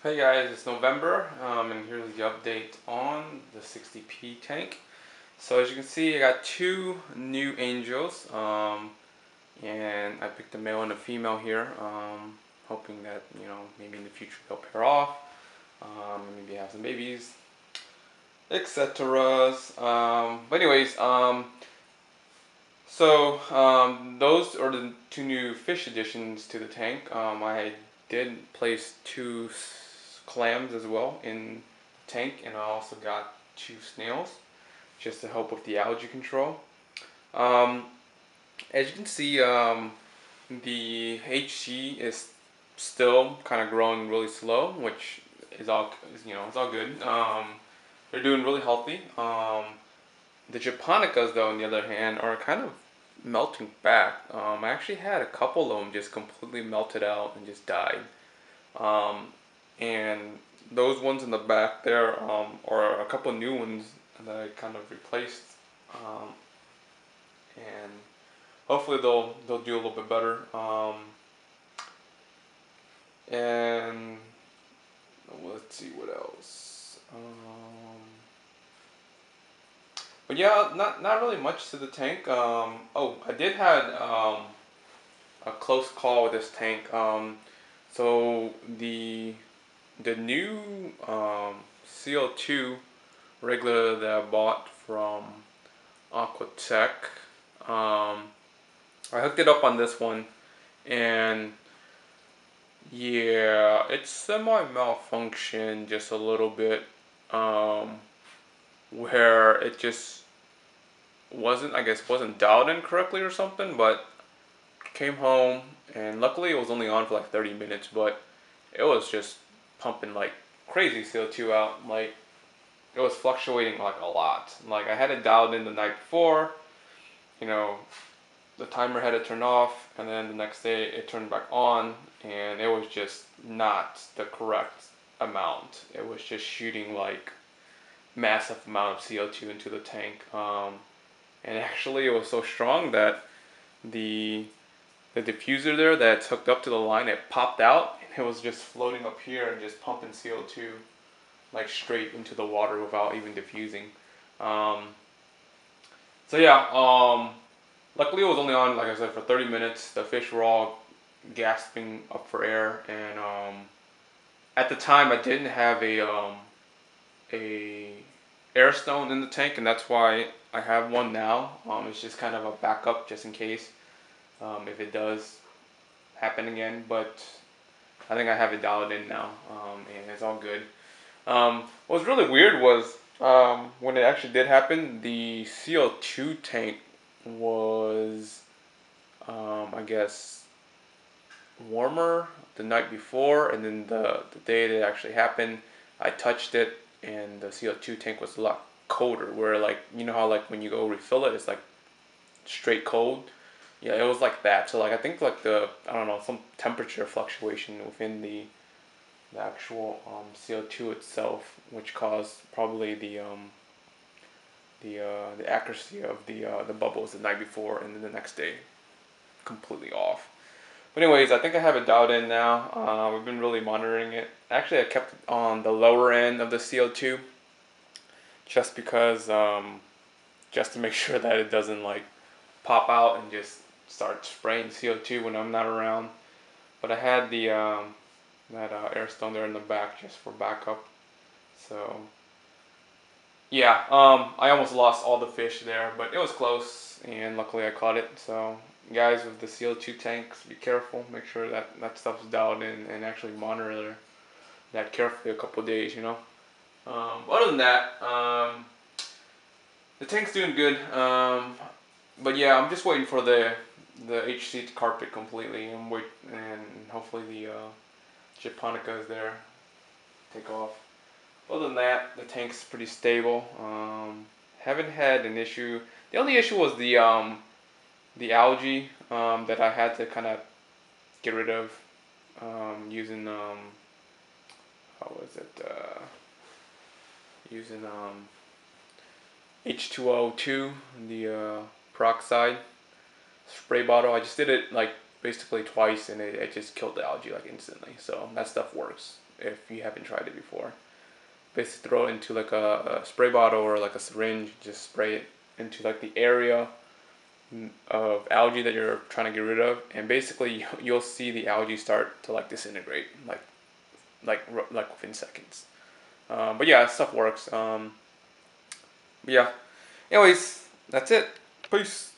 Hey guys, it's November, and here's the update on the 60p tank. So as you can see, I got two new angels, and I picked a male and a female here, hoping that maybe in the future they'll pair off, and maybe have some babies, etc. But anyways, those are the two new fish additions to the tank. I did place two clams as well in the tank, and I also got two snails just to help with the algae control. Um, as you can see, the HC is still kind of growing really slow, which is it's all good. They're doing really healthy. The japonicas, though, on the other hand, are kind of melting back. I actually had a couple of them just completely melted out and just died. Um, and those ones in the back there are a couple new ones that I kind of replaced. Um, and hopefully they'll do a little bit better. And let's see what else. But yeah, not really much to the tank. Oh, I did had a close call with this tank. So the new CO2 regulator that I bought from Aquatech, I hooked it up on this one, and yeah, it's semi malfunctioned just a little bit, where it just wasn't dialed in correctly or something, but came home, and luckily it was only on for like 30 minutes, but it was just pumping like crazy CO2 out. Like it was fluctuating like a lot. Like I had it dialed in the night before, you know, the timer had it turned off, and then the next day it turned back on, and it was just not the correct amount. It was just shooting like massive amount of CO2 into the tank. And actually it was so strong that the the diffuser there that's hooked up to the line, it popped out, and it was just floating up here and just pumping CO2 like straight into the water without even diffusing. Um, so yeah, luckily it was only on, like I said, for 30 minutes. The fish were all gasping up for air, and at the time I didn't have a air stone in the tank, and that's why I have one now. It's just kind of a backup just in case, if it does happen again. But I think I have it dialed in now, and it's all good. What was really weird was when it actually did happen, the CO2 tank was, I guess, warmer the night before, and then the day that it actually happened, I touched it, and the CO2 tank was a lot colder. Where, like, you know how like when you go refill it, it's like straight cold. Yeah, it was like that. So like I think like I don't know, some temperature fluctuation within the actual CO2 itself, which caused probably the accuracy of the bubbles the night before, and then the next day completely off. But anyways, I think I have it dialed in now. We've been really monitoring it. Actually, I kept it on the lower end of the CO2 just because, just to make sure that it doesn't like pop out and just start spraying CO2 when I'm not around. But I had the that air stone there in the back just for backup. So yeah, I almost lost all the fish there, but it was close, and luckily I caught it. So guys, with the CO2 tanks, be careful. Make sure that that stuff's dialed in, and actually monitor that carefully a couple of days. Other than that, the tank's doing good. But yeah, I'm just waiting for the HC to carpet completely, and hopefully the japonica is there, take off. Other than that, the tank's pretty stable. Haven't had an issue. The only issue was the algae that I had to kind of get rid of, using how was it using H2O2, the peroxide spray bottle. I just did it like basically twice, and it just killed the algae like instantly. So that stuff works. if you haven't tried it before. Basically, throw it into like a spray bottle or like a syringe. Just spray it into like the area of algae that you're trying to get rid of, and basically you'll see the algae start to like disintegrate, like within seconds. But yeah, stuff works. But yeah. Anyways, that's it. Peace.